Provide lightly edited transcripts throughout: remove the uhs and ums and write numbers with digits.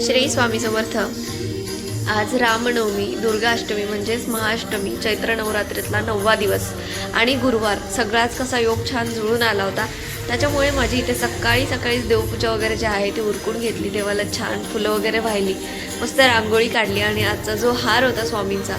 श्री स्वामी समर्थ। आज रामनवमी, दुर्गाष्टमी म्हणजेच महाअष्टमी, चैत्र नवरात्रीतला 9वा दिवस आणि गुरुवार सगळाच कसा योग छान जुळून आला होता। त्याच्यामुळे माझी इथे सकाळीच देवपूजा वगैरे जी आहे ती उरकून घेतली, देवाला छान फुलं वगैरे वाहिली, मस्त रांगोळी काढली आणि आजचा जो हार होता स्वामींचा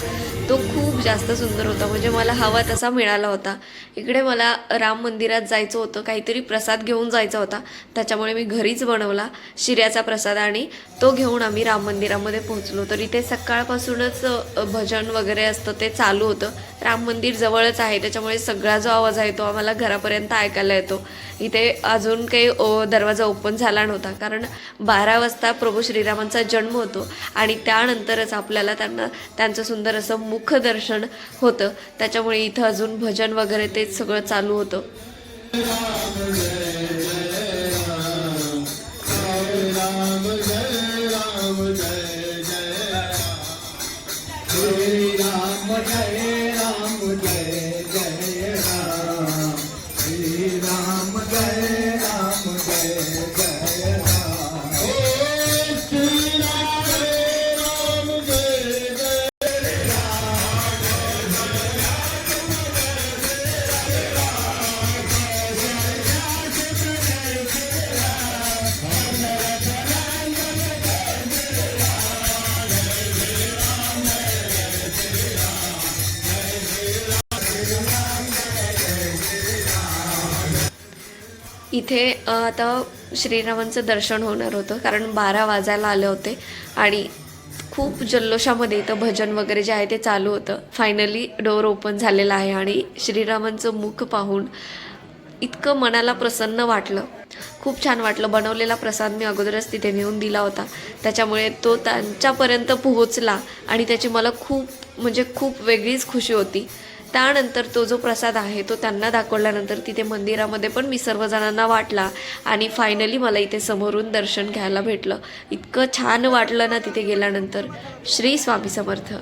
तो खूप जास्त सुंदर होता, म्हणजे मला हवा तसा मिळाला होता। इकडे मला राम मंदिरात जायचं होतं, काहीतरी प्रसाद घेऊन जायचा होता, त्याच्यामुळे मी घरीच बनवला शिऱ्याचा प्रसाद आणि तो घेऊन आम्ही राम मंदिरामध्ये पोहोचलो। तर इथे सकाळपासूनच भजन वगैरे असतं ते चालू होतं। राम मंदिर जवळच आहे, त्याच्यामुळे सगळा जो आवाज आहे तो आम्हाला घरापर्यंत ऐकायला येतो। इथे अजून काही दरवाजा ओपन झाला नव्हता, कारण 12 वाजता प्रभू श्रीरामांचा जन्म होतो आणि त्यानंतरच आपल्याला त्यांचं सुंदर असं मुखदर्शन होतं, त्याच्यामुळे इथं अजून भजन वगैरे ते सगळं चालू होतं। इथे आता श्रीरामांचं दर्शन होणार होतं, कारण 12 वाजायला आले होते आणि खूप जल्लोषामध्ये इथं भजन वगैरे जे आहे ते चालू होतं। फायनली डोअर ओपन झालेला आहे आणि श्रीरामांचं मुख पाहून इतकं मनाला प्रसन्न वाटलं, खूप छान वाटलं। बनवलेला प्रसाद मी अगोदरच तिथे नेऊन दिला होता, त्याच्यामुळे तो त्यांच्यापर्यंत पोहोचला आणि त्याची मला खूप वेगळीच खुशी होती। त्यानंतर तो जो प्रसाद आहे तो त्यांना दाखवल्यानंतर तिथे मंदिरामध्ये पण मी सर्वजणांना वाटला आणि फायनली मला इथे समोरून दर्शन घ्यायला भेटलं। इतकं छान वाटलं ना तिथे गेल्यानंतर। श्री स्वामी समर्थ।